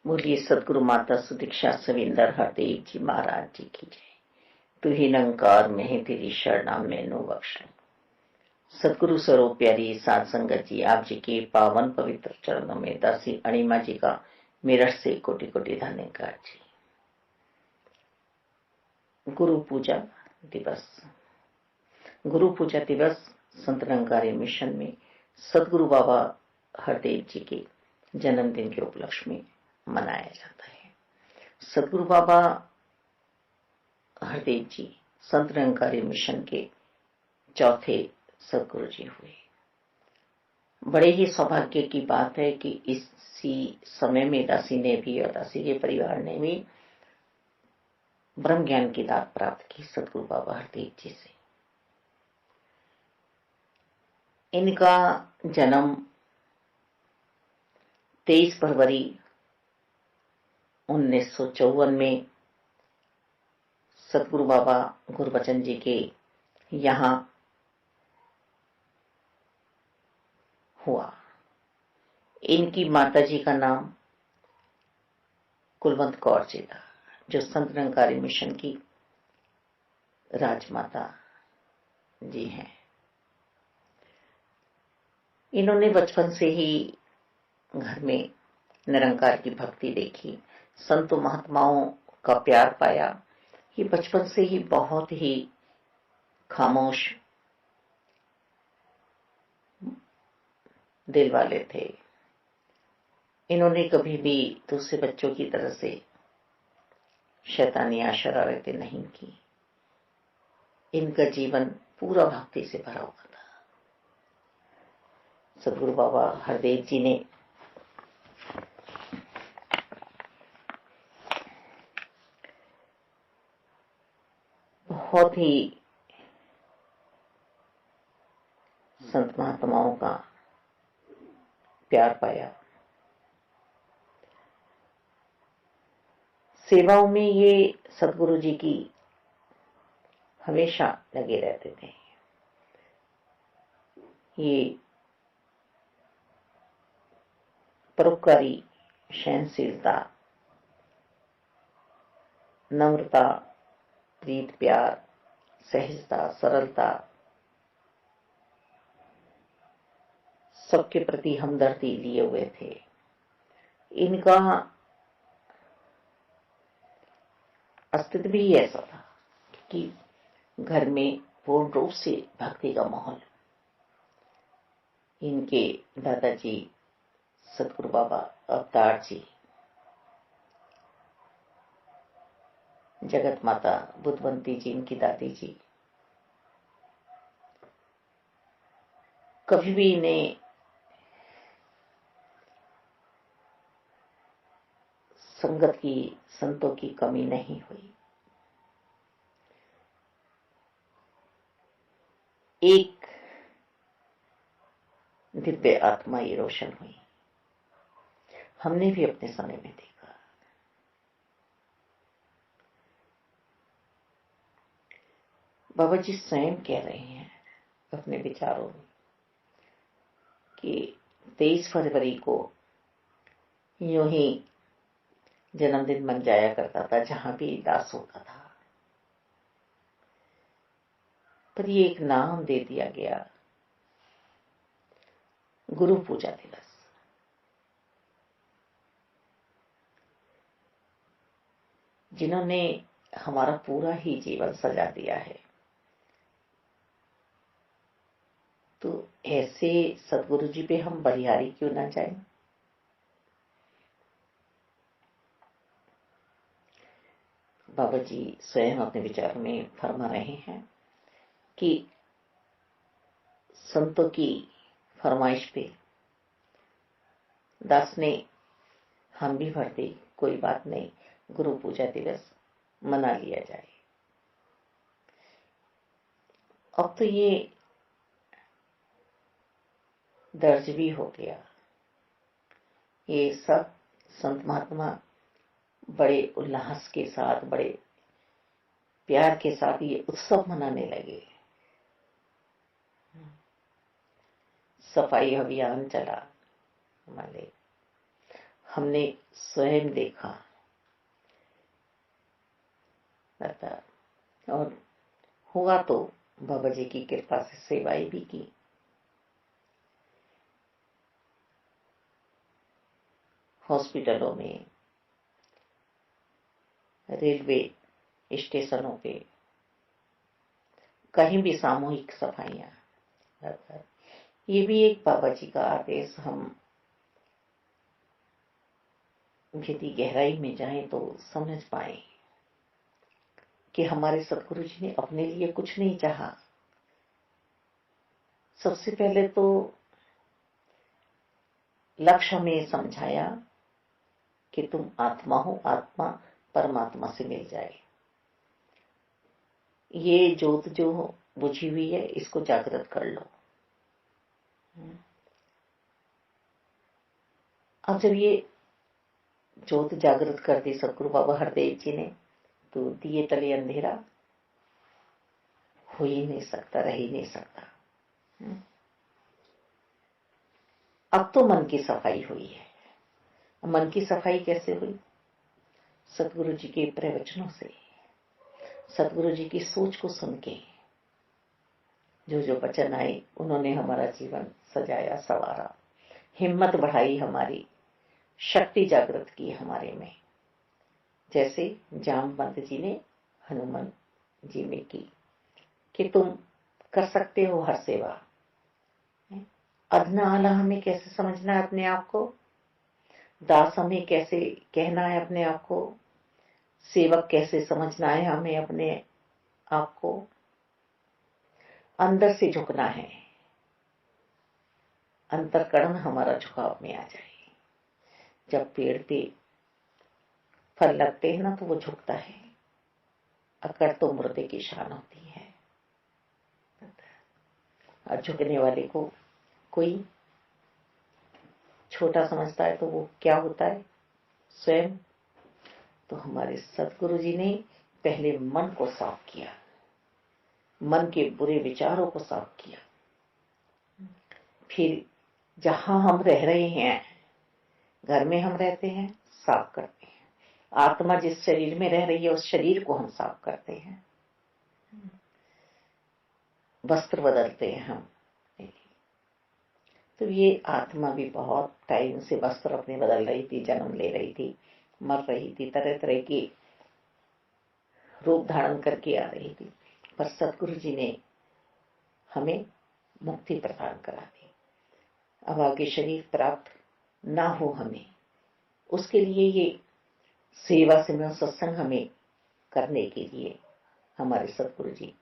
बोलिए सदगुरु माता सुदीक्षा सविंदर हरदेव जी महाराज जी की जय। तू ही निरंकार में है, तेरी शरणा मैनू बख्श लो। सदगुरु स्वरूप प्यारी साध संगत जी, आप जी के पावन पवित्र चरणों में दासी अणिमा जी का मेरठ से कोटि कोटि धन्यवाद जी। गुरु पूजा दिवस। गुरु पूजा दिवस संत निरंकारी मिशन में सदगुरु बाबा हरदेव जी के जन्मदिन के उपलक्ष्य में मनाया जाता है। सदगुरु बाबा हरदेव जी संत निरंकारी मिशन के चौथे सदगुरु जी हुए। बड़े ही सौभाग्य की बात है कि इसी समय में दासी ने भी और दासी के परिवार ने भी ब्रह्म ज्ञान की दात प्राप्त की सदगुरु बाबा हरदेव जी से। इनका जन्म 23 फरवरी 1954 में सदगुरु बाबा गुरबचन जी के यहाँ हुआ। इनकी माताजी का नाम कुलवंत कौर जी था, जो संत निरंकारी मिशन की राजमाता जी हैं। इन्होंने बचपन से ही घर में निरंकार की भक्ति देखी, संतों महात्माओं का प्यार पाया। ये बचपन से ही बहुत ही खामोश दिल वाले थे। इन्होंने कभी भी दूसरे बच्चों की तरह से शैतानियां शरारतें नहीं की। इनका जीवन पूरा भक्ति से भरा हुआ था। सदगुरु बाबा हरदेव जी ने बहुत ही संत महात्माओं का प्यार पाया। सेवाओं में ये सदगुरु जी की हमेशा लगे रहते थे। ये परोपकारी, सहनशीलता, नम्रता, प्रीत प्यार, सहजता, सरलता, सबके प्रति हमदर्दी लिए हुए थे। इनका अस्तित्व भी ऐसा था कि घर में पूर्ण रूप से भक्ति का माहौल। इनके दादाजी सदगुरु बाबा अवतार जी, जगत माता बुद्धवंती जी इनकी दादी जी, कभी भी इन्हें संगत की, संतों की कमी नहीं हुई। एक दिव्य आत्मा ये रोशन हुई। हमने भी अपने समय में देखा। बाबा जी स्वयं कह रहे हैं अपने विचारों में कि 23 फरवरी को यूं ही जन्मदिन बन जाया करता था जहां भी दास होता था, पर ये एक नाम दे दिया गया, गुरु पूजा दिवस। जिन्होंने हमारा पूरा ही जीवन सजा दिया है, तो ऐसे सदगुरु जी पे हम बलिहारी क्यों ना जाएं। बाबा जी स्वयं अपने विचार में फरमा रहे हैं कि संतों की फरमाइश पे दास ने हम भी भर दी, कोई बात नहीं, गुरु पूजा दिवस मना लिया जाए। अब तो ये दर्ज भी हो गया। ये सब संत महात्मा बड़े उल्लास के साथ, बड़े प्यार के साथ ये उत्सव मनाने लगे। सफाई अभियान चला, हमारे हमने स्वयं देखा और हुआ तो बाबा जी की कृपा से सेवाएं भी की। हॉस्पिटलों में, रेलवे स्टेशनों पे, कहीं भी सामूहिक सफाइयां। ये भी एक बाबा जी का आदेश। हम यदि गहराई में जाएं तो समझ पाए कि हमारे सदगुरु जी ने अपने लिए कुछ नहीं चाहा। सबसे पहले तो लक्ष्य हमें समझाया कि तुम आत्मा हो, आत्मा परमात्मा से मिल जाए। ये ज्योत जो बुझी हुई है इसको जागृत कर लो। अब जब ये ज्योत जागृत कर दी सदगुरु बाबा हरदेव जी ने, तो दिए तले अंधेरा हो ही नहीं सकता, रह ही नहीं सकता। अब तो मन की सफाई हुई है। मन की सफाई कैसे हुई? सतगुरु जी के प्रवचनों से, सतगुरु जी की सोच को सुन के जो जो वचन आए उन्होंने हमारा जीवन सजाया, संवारा, हिम्मत बढ़ाई, हमारी शक्ति जागृत की हमारे में। जैसे जामवंत जी ने हनुमान जी में की कि तुम कर सकते हो हर सेवा। अधना आला हमें कैसे समझना है अपने आप को, दास हमें कैसे कहना है अपने आप को, सेवक कैसे समझना है हमें अपने आप को। अंदर से झुकना है, अंतरकरण हमारा झुकाव में आ जाए। जब पेड़ पे फल लगते हैं ना तो वो झुकता है, अकड़ तो मुर्दे की शान होती है। और झुकने वाले को कोई छोटा समझता है तो वो क्या होता है? स्वयं। तो हमारे सतगुरु जी ने पहले मन को साफ किया, मन के बुरे विचारों को साफ किया। फिर जहां हम रह रहे हैं, घर में हम रहते हैं, साफ करते हैं। आत्मा जिस शरीर में रह रही है उस शरीर को हम साफ करते हैं, वस्त्र बदलते हैं हम। तो ये आत्मा भी बहुत टाइम से वस्त्र अपने बदल रही थी, जन्म ले रही थी, मर रही थी, तरह तरह के रूप धारण करके आ रही थी। पर सतगुरु जी ने हमें मुक्ति प्रदान करा दी। अब आगे शरीर प्राप्त ना हो हमें, उसके लिए ये सेवा सिमरन सत्संग हमें करने के लिए हमारे सतगुरु जी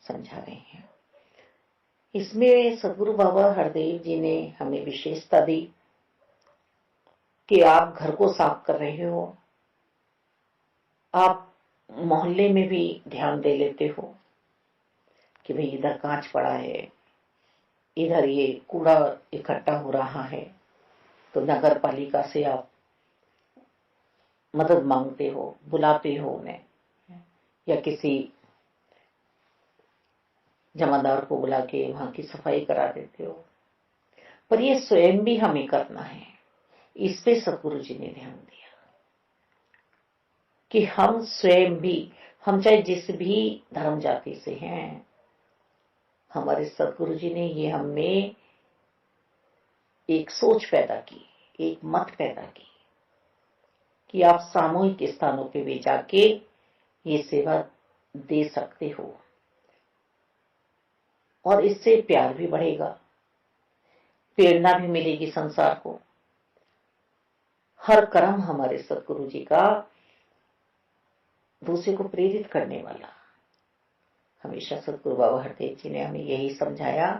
समझा रहे हैं। इसमें सतगुरु बाबा हरदेव जी ने हमें विशेषता दी कि आप घर को साफ कर रहे हो, आप मोहल्ले में भी ध्यान दे लेते हो कि भाई इधर कांच पड़ा है, इधर ये कूड़ा इकट्ठा हो रहा है, तो नगर पालिका से आप मदद मांगते हो, बुलाते हो उन्हें, या किसी जमादार को बुला के वहां की सफाई करा देते हो। पर ये स्वयं भी हमें करना है। इस पे सतगुरु जी ने ध्यान दिया कि हम स्वयं भी, हम चाहे जिस भी धर्म जाति से हैं, हमारे सतगुरु जी ने ये हमें एक सोच पैदा की, एक मत पैदा की कि आप सामूहिक स्थानों पे भी जाके ये सेवा दे सकते हो, और इससे प्यार भी बढ़ेगा, प्रेरणा भी मिलेगी संसार को। हर कर्म हमारे सतगुरु जी का दूसरे को प्रेरित करने वाला। हमेशा सतगुरु बाबा हरदेव जी ने हमें यही समझाया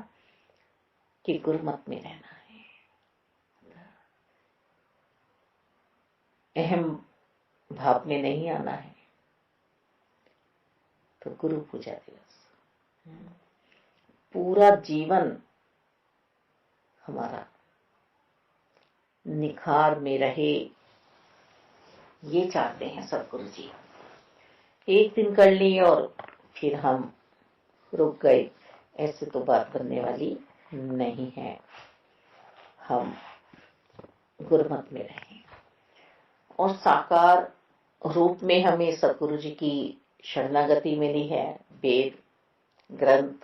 कि गुरुमत में रहना है, अहम भाव में नहीं आना है। तो गुरु पूजा दिवस, पूरा जीवन हमारा निखार में रहे, ये चाहते हैं सतगुरु जी। एक दिन कर ली और फिर हम रुक गए, ऐसे तो बात बनने वाली नहीं है। हम गुरुमत में रहें, और साकार रूप में हमें सतगुरु जी की शरणागति मिली है। वेद, ग्रंथ,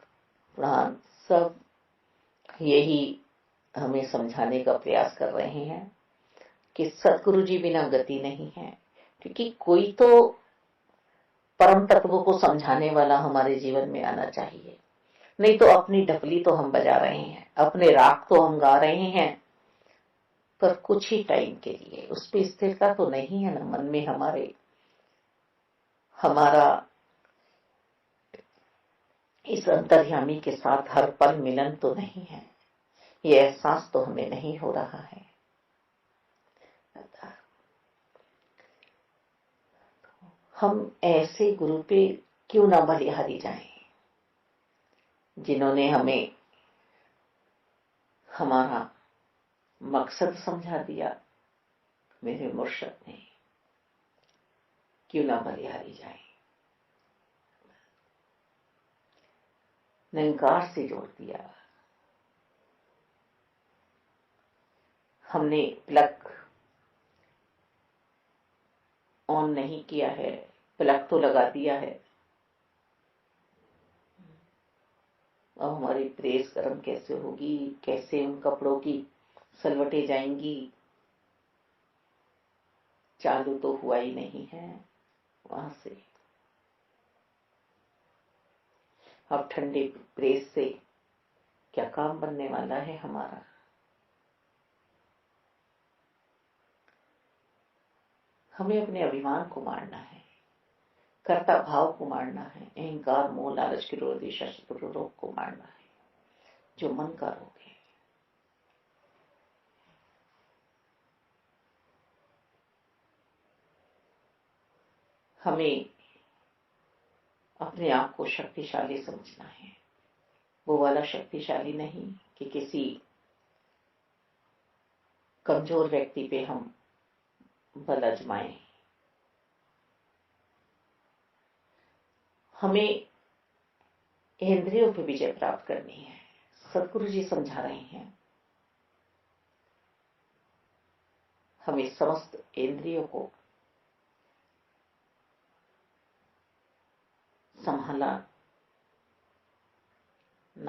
पुराण सब यही हमें समझाने का प्रयास कर रहे हैं कि सतगुरु जी बिना गति नहीं है। क्योंकि कोई तो परम तत्व को समझाने वाला हमारे जीवन में आना चाहिए, नहीं तो अपनी ढपली तो हम बजा रहे हैं, अपने राग तो हम गा रहे हैं, पर कुछ ही टाइम के लिए। उस पर स्थिरता तो नहीं है ना मन में हमारा इस अंतर्यामी के साथ हर पल मिलन तो नहीं है, ये एहसास तो हमें नहीं हो रहा है। हम ऐसे गुरु पे क्यों ना बलिहारी जाएं, जिन्होंने हमें हमारा मकसद समझा दिया। मेरे मुर्शद ने, क्यों ना बलिहारी जाएं। निरंकार से जोड़ दिया। हमने प्लग ऑन नहीं किया है, प्लग तो लगा दिया है। अब हमारी प्रेस गर्म कैसे होगी, कैसे उन कपड़ों की सलवटें जाएंगी, चालू तो हुआ ही नहीं है वहां से। अब ठंडे प्रेस से क्या काम बनने वाला है हमारा। हमें अपने अभिमान को मारना है, कर्ता भाव को मारना है, अहंकार, मोह, लालच, क्रोध, ईर्ष्या, शत्रु रोग को मारना है, जो मन का रोग है। हमें अपने आप को शक्तिशाली समझना है, वो वाला शक्तिशाली नहीं कि किसी कमजोर व्यक्ति पे हम बल आजमाएं। हमें इंद्रियों पर विजय प्राप्त करनी है। सतगुरु जी समझा रहे हैं हमें समस्त इंद्रियों को संभालना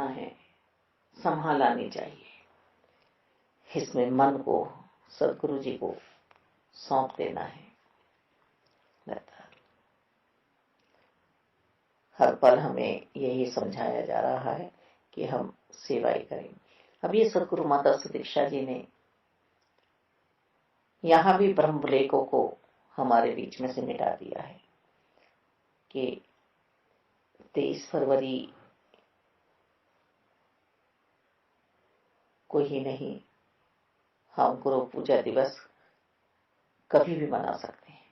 है, संभालनी चाहिए। इसमें मन को सतगुरु जी को सौंप देना है। हर पल हमें यही समझाया जा रहा है कि हम सेवाई करें। अब ये सतगुरु माता सुदीक्षा जी ने यहां भी ब्रह्मलेखों को हमारे बीच में से मिटा दिया है कि 23 फरवरी को ही नहीं, हम गुरु पूजा दिवस कभी भी मना सकते हैं।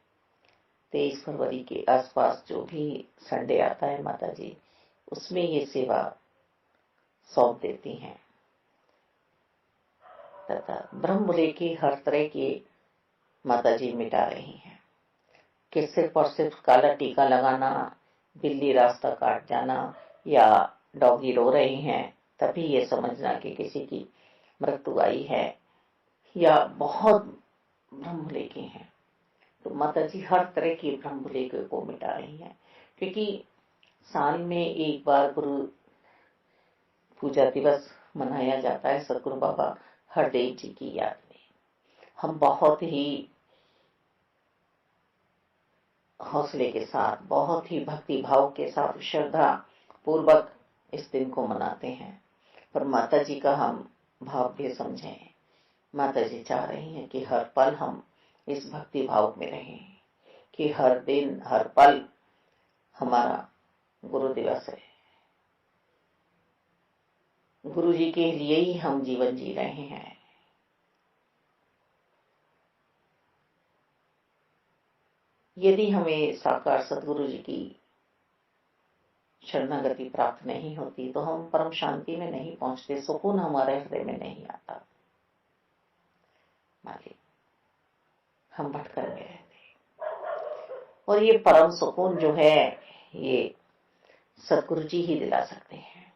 23 फरवरी के आसपास जो भी संडे आता है माता जी उसमें ये सेवा सौंप देती हैं तथा ब्रह्मलेखी हर तरह की माता जी मिटा रही हैं कि सिर्फ और सिर्फ काला टीका लगाना, बिल्ली रास्ता काट जाना या डॉगी रो रहे हैं तभी ये समझना कि किसी की मृत्यु आई है या बहुत ब्रह्मलेखी हैं। तो माता जी हर तरह की ब्रह्मलेख को मिटा रही हैं, क्योंकि साल में एक बार गुरु पूजा दिवस मनाया जाता है सतगुरु बाबा हरदेव जी की याद में। हम बहुत ही हौसले के साथ, बहुत ही भक्ति भाव के साथ, श्रद्धा पूर्वक इस दिन को मनाते हैं। पर माता जी का हम भाव भी समझें। माता जी चाह रही हैं कि हर पल हम इस भक्ति भाव में रहें कि हर दिन हर पल हमारा गुरु दिवस है। गुरु जी के लिए ही हम जीवन जी रहे हैं। यदि हमें साकार सतगुरु जी की शरणागति प्राप्त नहीं होती तो हम परम शांति में नहीं पहुंचते, सुकून हमारे हृदय में नहीं आता। मालिक, हम भटकर में रहते और ये परम सुकून जो है ये सतगुरु जी ही दिला सकते हैं।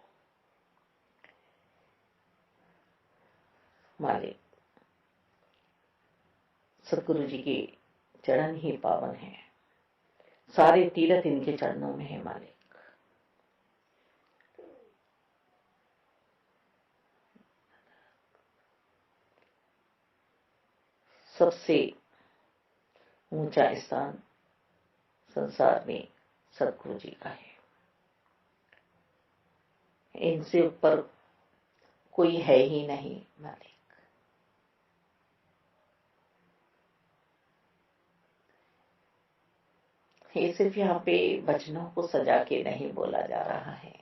मालिक, सतगुरु जी की चरण ही पावन है, सारे तीर्थ इनके चरणों में है मालिक। सबसे ऊंचा स्थान संसार में सदगुरु जी का है, इनसे ऊपर कोई है ही नहीं मालिक। ये सिर्फ यहाँ पे वचनों को सजा के नहीं बोला जा रहा है,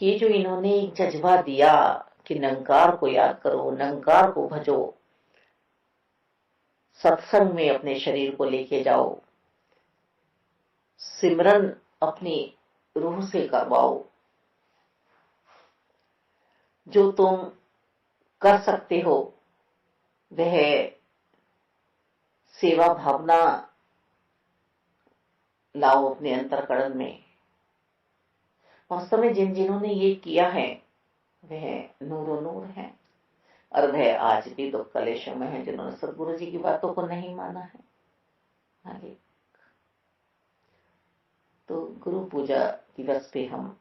ये जो इन्होंने एक जज्बा दिया कि निरंकार को याद करो, निरंकार को भजो, सत्संग में अपने शरीर को लेके जाओ, सिमरन अपनी रूह से करवाओ, जो तुम कर सकते हो वह सेवा भावना लाओ अपने अंतरकरण में। वास्तव में जिन्होंने ये किया है वह नूरो नूर है, और वह आज भी दुख कलेशों में है जिन्होंने सदगुरु जी की बातों को नहीं माना है मालिक। तो गुरु पूजा दिवस पे हम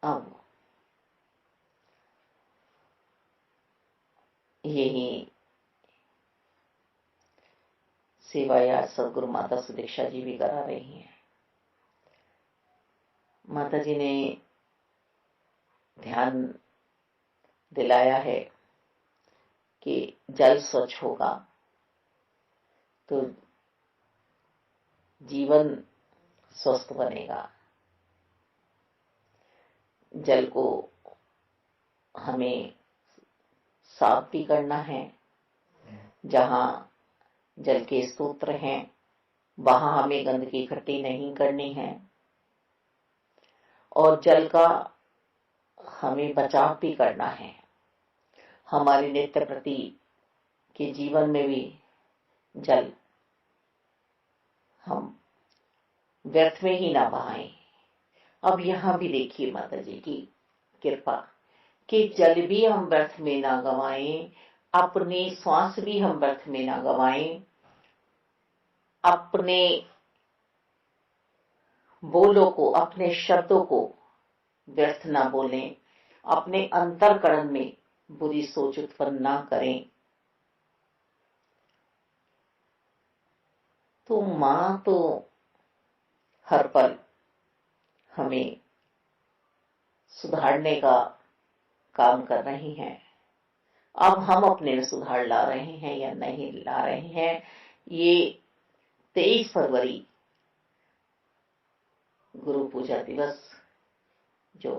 अब यही सेवा या सदगुरु माता सुदीक्षा जी भी करा रही हैं। माता जी ने ध्यान दिलाया है कि जल स्वच्छ होगा तो जीवन स्वस्थ बनेगा। जल को हमें साफ भी करना है, जहां जल के स्तोत्र हैं वहां हमें गंदगी इकट्ठी नहीं करनी है, और जल का हमें बचाव भी करना है। हमारे नित्य प्रति के जीवन में भी जल हम व्यर्थ में ही ना बहाएं। अब यहां भी देखिए माता जी की कृपा कि जल भी हम व्यर्थ में ना गवाएं, अपने श्वास भी हम व्यर्थ में ना गवाएं, अपने बोलों को, अपने शब्दों को व्यर्थ ना बोलें, अपने अंतरकरण में बुरी सोच उत्पन्न ना करें। तो मां तो हर पल हमें सुधारने का काम कर रही हैं। अब हम अपने में सुधार ला रहे हैं या नहीं ला रहे हैं, ये 23 फरवरी गुरु पूजा दिवस जो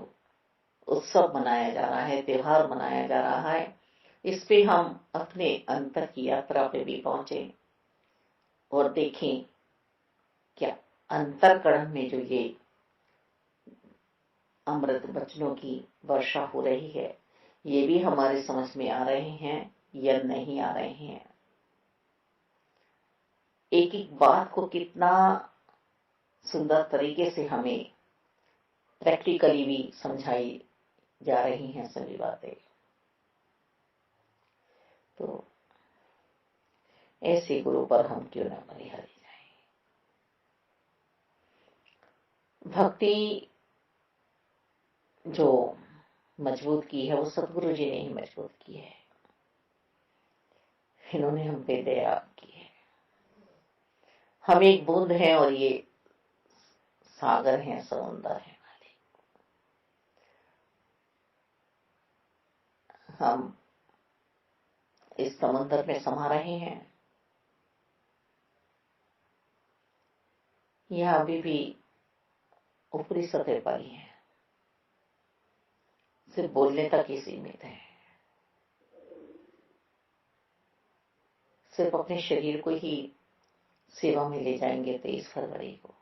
उत्सव मनाया जा रहा है, त्योहार मनाया जा रहा है, इस पे हम अपने अंतर की यात्रा पे भी पहुंचे और देखें क्या अंतरकरण में जो ये अमृत वचनों की वर्षा हो रही है ये भी हमारे समझ में आ रहे हैं या नहीं आ रहे हैं। एक एक बात को कितना सुंदर तरीके से हमें प्रैक्टिकली भी समझाई जा रही हैं सभी बातें। तो ऐसे गुरु पर हम क्यों न बलिहारी जाएं। भक्ति जो मजबूत की है वो सदगुरु जी ने ही मजबूत की है, इन्होंने हम पे दया की है। हम एक बूंद हैं और ये सागर हैं, समुंदर है। हम इस समुद्र में समा रहे हैं, यह अभी भी ऊपरी सतह पर ही है, सिर्फ बोलने तक ही सीमित है। सिर्फ अपने शरीर को ही सेवा में ले जाएंगे 23 फरवरी को,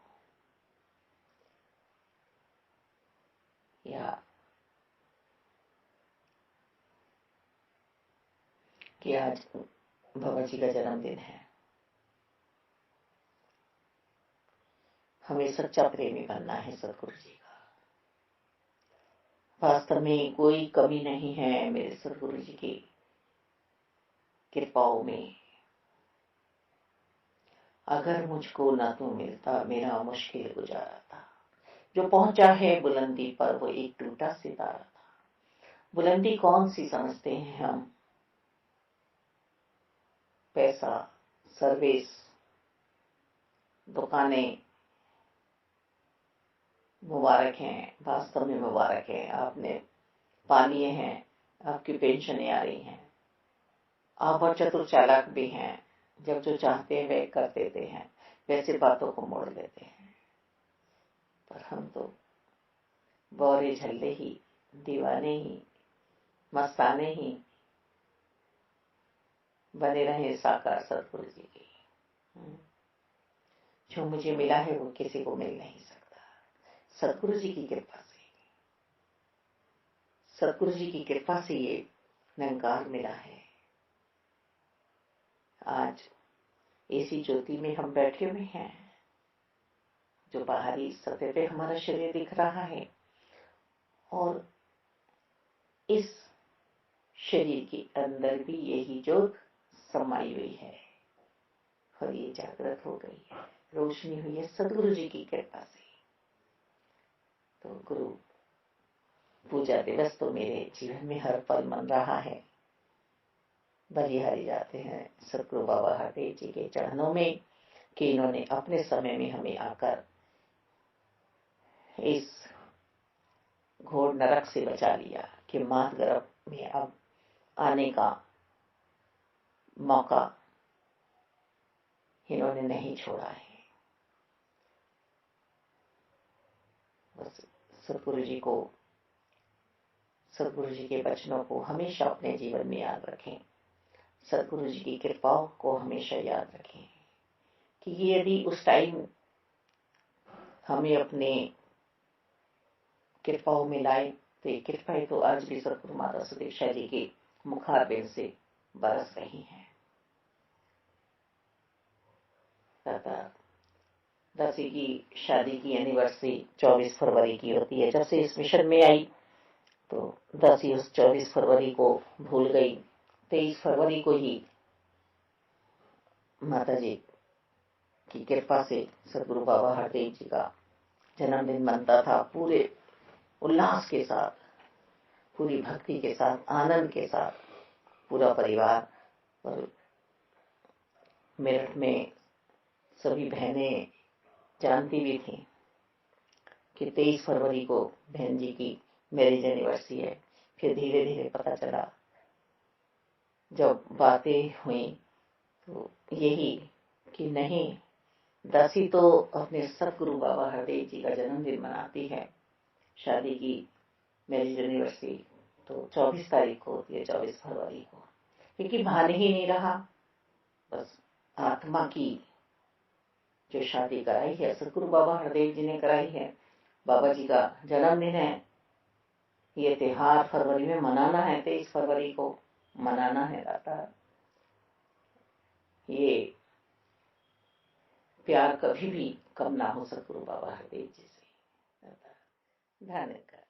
या कि आज बाबा जी का जन्मदिन है। हमें सच्चा प्रेमी बनना है सदगुरु जी का। वास्तव में कोई कमी नहीं है मेरे सदगुरु जी की कृपाओं में अगर मुझको न तू मिलता मेरा मुश्किल गुजारा था। जो पहुंचा है बुलंदी पर वो एक टूटा सितारा था। बुलंदी कौन सी समझते हैं हम, पैसा, सर्विस, दुकानें मुबारक हैं, वास्तव में मुबारक है। आपने पा लिए हैं, आपकी पेंशनें आ रही हैं, आप और चतुर चालाक भी हैं, जब जो चाहते हैं वे कर देते हैं, वैसे बातों को मोड़ लेते हैं। पर हम तो बौरे झल्ले ही, दीवाने ही, मस्ताने ही बने रहे साकार सतगुरु जी की। जो मुझे मिला है वो किसी को मिल नहीं सकता, सतगुरु जी की कृपा से। सतगुरु जी की कृपा से ये निरंकार मिला है। आज ऐसी ज्योति में हम बैठे हुए हैं, जो बाहरी सतह पे हमारा शरीर दिख रहा है, और इस शरीर के अंदर भी यही ज्योत समाई हुई है, और ये जागृत हो गई है, रोशनी हुई है सतगुरु जी की कृपा से। तो गुरु पूजा दिवस तो मेरे जीवन में हर पल मन रहा है। बलिहारी जाते हैं सतगुरु बाबा हरदेव जी के चरणों में कि इन्होंने अपने समय में हमें आकर इस घोर नरक से बचा लिया कि मात गर्भ में अब आने का मौका इन्होंने नहीं छोड़ा है। बस सतगुरु जी के वचनों को हमेशा अपने जीवन में याद रखें, सतगुरु जी की कृपाओं को हमेशा याद रखें कि ये यदि उस टाइम हमें अपने कृपाओं में लाए तो ये कृपाएं तो आज भी सतगुरु माता सुदीक्षा जी के मुखारबिंद से बरस रही हैं। दासी की शादी की एनिवर्सरी 24 फरवरी की होती है। जब से इस मिशन में आई तो दासी उस 24 फरवरी को भूल गई। 23 फरवरी को ही माता जी की कृपा से सतगुरु बाबा हरदेव जी का जन्मदिन मनता था, पूरे उल्लास के साथ, पूरी भक्ति के साथ, आनंद के साथ पूरा परिवार। और मेरठ में सभी बहनें जानती भी थी कि 23 फरवरी को बहन जी की मैरिज एनिवर्सरी है। फिर धीरे धीरे पता चला, जब बातें हुई तो यही कि नहीं, दासी तो अपने सतगुरु बाबा हरदेव जी का जन्मदिन मनाती है, शादी की मैरिज एनिवर्सरी तो 24 तारीख को होती है, 24 फरवरी को, क्योंकि भान ही नहीं रहा। बस आत्मा की जो शादी कराई है सतगुरु बाबा हरदेव जी ने कराई है, बाबा जी का जन्मदिन है, ये त्योहार फरवरी में मनाना है, 23 फरवरी को मनाना है दाता। ये प्यार कभी भी कम ना हो सतगुरु बाबा हरदेव जी से। धन्यवाद।